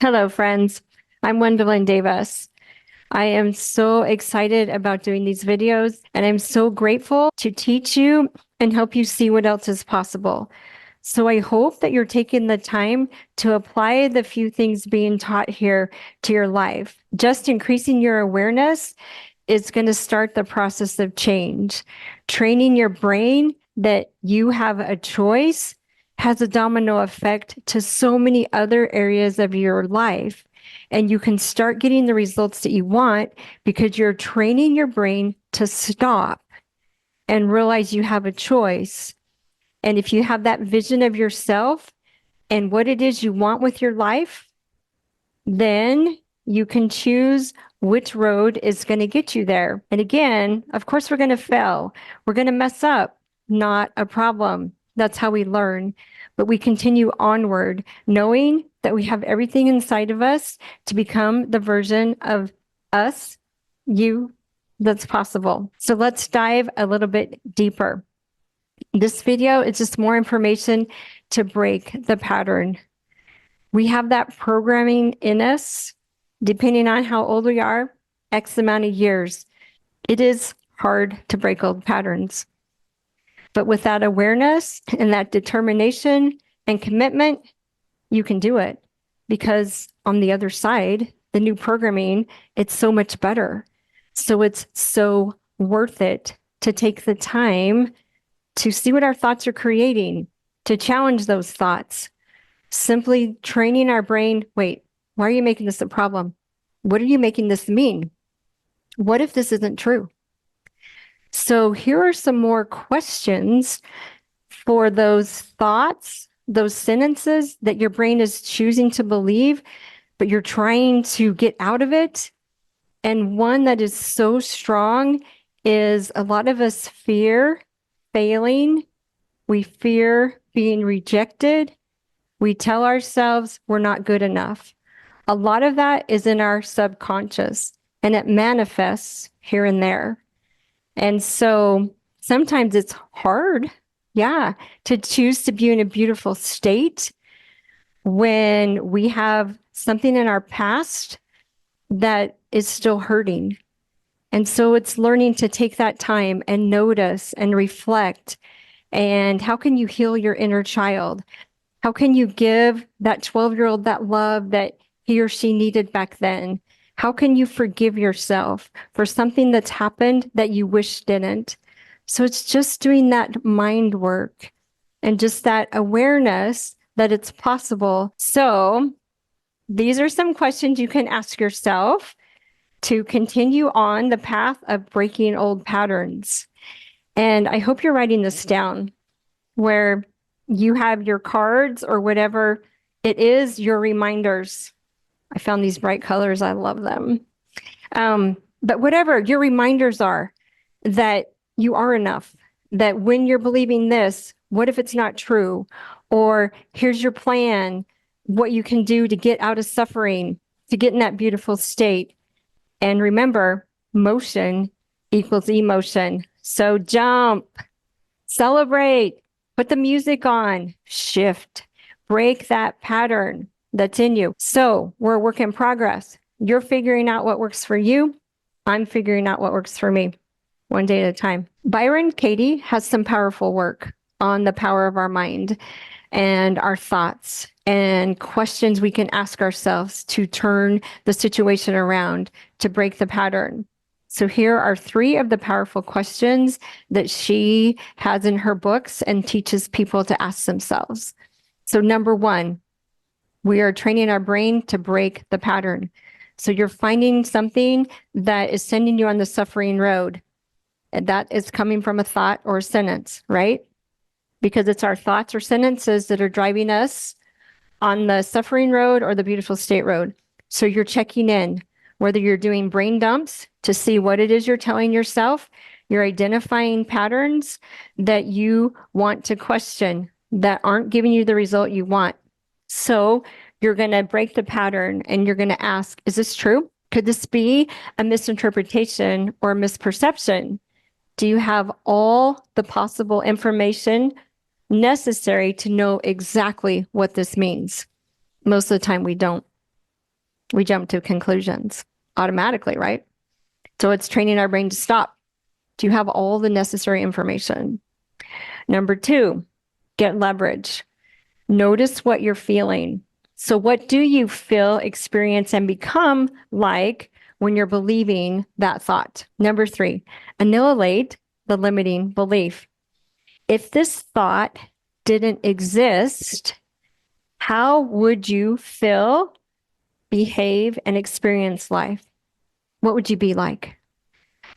Hello, friends. I'm Gwendolyn Davis. I am so excited about doing these videos, and I'm so grateful to teach you and help you see what else is possible. So I hope that you're taking the time to apply the few things being taught here to your life. Just increasing your awareness is going to start the process of change. Training your brain that you have a choice has a domino effect to so many other areas of your life. And you can start getting the results that you want because you're training your brain to stop and realize you have a choice. And if you have that vision of yourself and what it is you want with your life, then you can choose which road is going to get you there. And again, of course, we're going to fail. We're going to mess up. Not a problem. That's how we learn. But we continue onward, knowing that we have everything inside of us to become the version of us, you, that's possible. So let's dive a little bit deeper. This video is just more information to break the pattern. We have that programming in us, depending on how old we are, X amount of years. It is hard to break old patterns. But with that awareness and that determination and commitment, you can do it. Because on the other side, the new programming, it's so much better. So it's so worth it to take the time to see what our thoughts are creating, to challenge those thoughts. Simply training our brain, wait, why are you making this a problem? What are you making this mean? What if this isn't true? So here are some more questions for those thoughts, those sentences that your brain is choosing to believe, but you're trying to get out of it. And one that is so strong is a lot of us fear failing. We fear being rejected. We tell ourselves we're not good enough. A lot of that is in our subconscious and it manifests here and there. And so sometimes it's hard, yeah, to choose to be in a beautiful state when we have something in our past that is still hurting. And so it's learning to take that time and notice and reflect. And how can you heal your inner child? How can you give that 12-year-old that love that he or she needed back then? How can you forgive yourself for something that's happened that you wish didn't? So it's just doing that mind work and just that awareness that it's possible. So these are some questions you can ask yourself to continue on the path of breaking old patterns. And I hope you're writing this down where you have your cards or whatever it is, your reminders. I found these bright colors. I love them. But whatever your reminders are that you are enough, that when you're believing this, what if it's not true? Or here's your plan, what you can do to get out of suffering, to get in that beautiful state. And remember, motion equals emotion. So jump, celebrate, put the music on, shift, break that pattern that's in you. So we're a work in progress. You're figuring out what works for you. I'm figuring out what works for me, one day at a time. Byron Katie has some powerful work on the power of our mind and our thoughts and questions we can ask ourselves to turn the situation around, to break the pattern. So here are 3 of the powerful questions that she has in her books and teaches people to ask themselves. So number 1, we are training our brain to break the pattern. So you're finding something that is sending you on the suffering road. And that is coming from a thought or a sentence, right? Because it's our thoughts or sentences that are driving us on the suffering road or the beautiful state road. So you're checking in, whether you're doing brain dumps to see what it is you're telling yourself, you're identifying patterns that you want to question that aren't giving you the result you want. So you're going to break the pattern and you're going to ask, is this true? Could this be a misinterpretation or a misperception? Do you have all the possible information necessary to know exactly what this means? Most of the time we don't. We jump to conclusions automatically, right? So it's training our brain to stop. Do you have all the necessary information? Number 2, get leverage. Notice what you're feeling. So what do you feel, experience, and become like when you're believing that thought? Number 3, annihilate the limiting belief. If this thought didn't exist, how would you feel, behave, and experience life? What would you be like?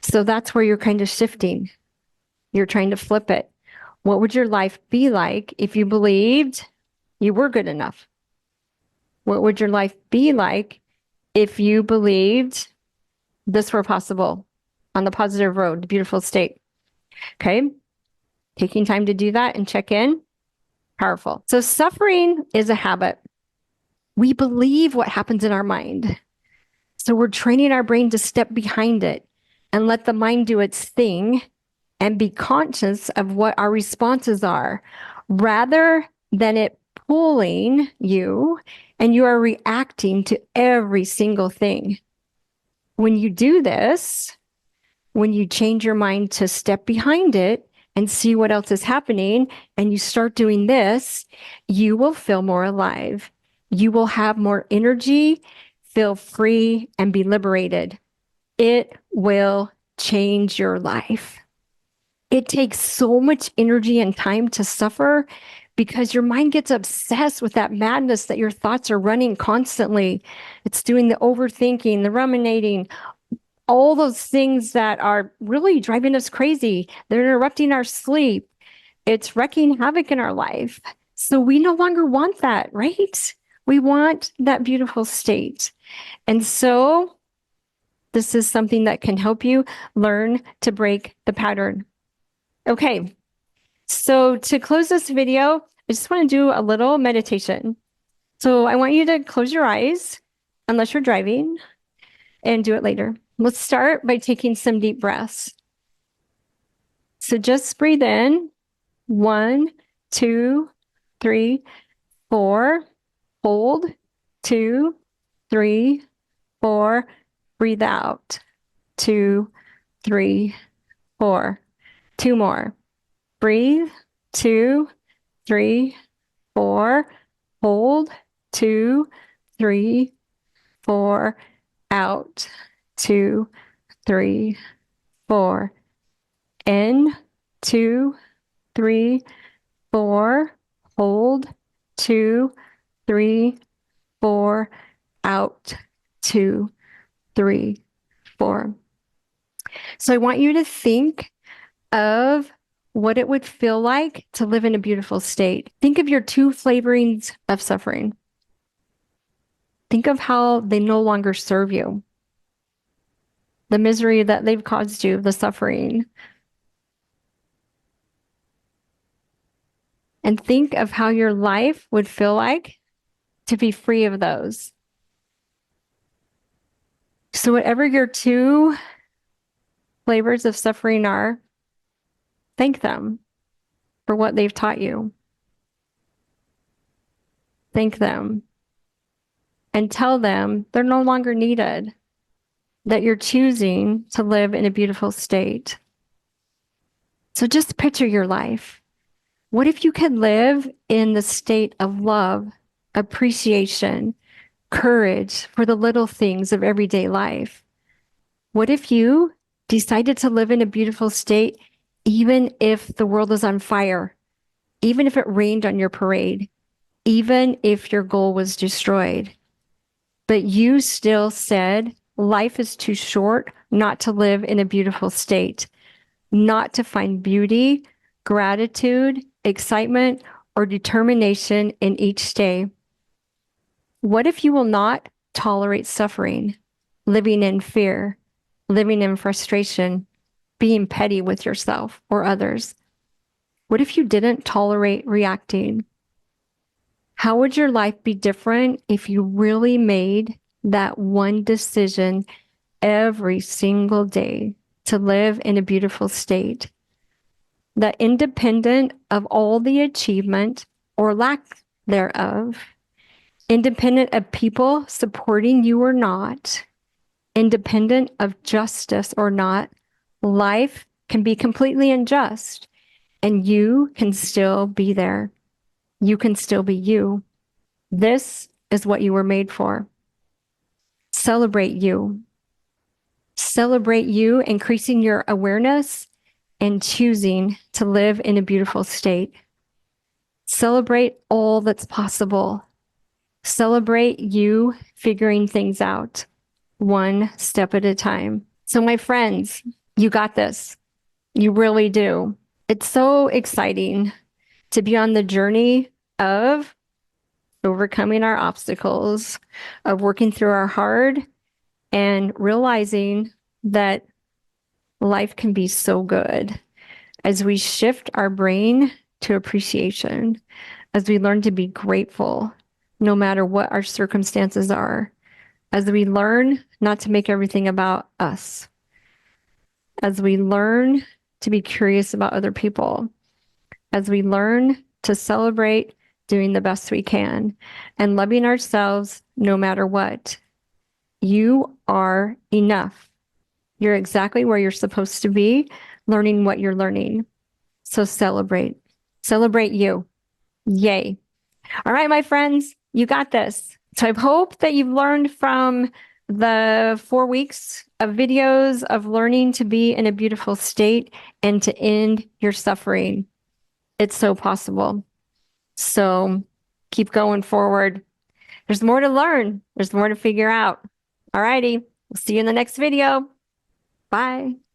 So that's where you're kind of shifting. You're trying to flip it. What would your life be like if you believed you were good enough? What would your life be like if you believed this were possible on the positive road, the beautiful state? Okay. Taking time to do that and check in, powerful. So suffering is a habit. We believe what happens in our mind. So we're training our brain to step behind it and let the mind do its thing and be conscious of what our responses are rather than it pulling you and you are reacting to every single thing. When you do this, when you change your mind to step behind it and see what else is happening, and you start doing this, you will feel more alive. You will have more energy, feel free, and be liberated. It will change your life. It takes so much energy and time to suffer because your mind gets obsessed with that madness that your thoughts are running constantly. It's doing the overthinking, the ruminating, all those things that are really driving us crazy. They're interrupting our sleep. It's wreaking havoc in our life. So we no longer want that, right? We want that beautiful state. And so this is something that can help you learn to break the pattern. Okay, so to close this video, I just want to do a little meditation. So I want you to close your eyes, unless you're driving, and do it later. Let's start by taking some deep breaths. So just breathe in, 1, 2, 3, 4, hold, 2, 3, 4, breathe out, 2, 3, 4. 2 more. Breathe, 2, 3, 4, hold, 2, 3, 4, out, 2, 3, 4. In, 2, 3, 4, hold, 2, 3, 4, out, 2, 3, 4. So I want you to think of what it would feel like to live in a beautiful state. Think of your 2 flavorings of suffering. Think of how they no longer serve you. The misery that they've caused you, the suffering. And think of how your life would feel like to be free of those. So whatever your 2 flavors of suffering are, thank them for what they've taught you. Thank them. And tell them they're no longer needed, that you're choosing to live in a beautiful state. So just picture your life. What if you could live in the state of love, appreciation, courage for the little things of everyday life? What if you decided to live in a beautiful state, even if the world is on fire, even if it rained on your parade, even if your goal was destroyed, but you still said, life is too short not to live in a beautiful state, not to find beauty, gratitude, excitement, or determination in each day? What if you will not tolerate suffering, living in fear, living in frustration, being petty with yourself or others? What if you didn't tolerate reacting? How would your life be different if you really made that one decision every single day to live in a beautiful state? That independent of all the achievement or lack thereof, independent of people supporting you or not, independent of justice or not, life can be completely unjust and you can still be there. You can still be you. This is what you were made for. Celebrate you. Celebrate you, increasing your awareness and choosing to live in a beautiful state. Celebrate all that's possible. Celebrate you figuring things out one step at a time. So, my friends, you got this. You really do. It's so exciting to be on the journey of overcoming our obstacles, of working through our hard and realizing that life can be so good as we shift our brain to appreciation, as we learn to be grateful no matter what our circumstances are, as we learn not to make everything about us, as we learn to be curious about other people, as we learn to celebrate doing the best we can and loving ourselves no matter what. You are enough. You're exactly where you're supposed to be, learning what you're learning. So celebrate. Celebrate you. Yay. All right, my friends, you got this. So I hope that you've learned from the 4 weeks of videos of learning to be in a beautiful state and to end your suffering. It's so possible. So keep going forward. There's more to learn. There's more to figure out. All righty. We'll see you in the next video. Bye.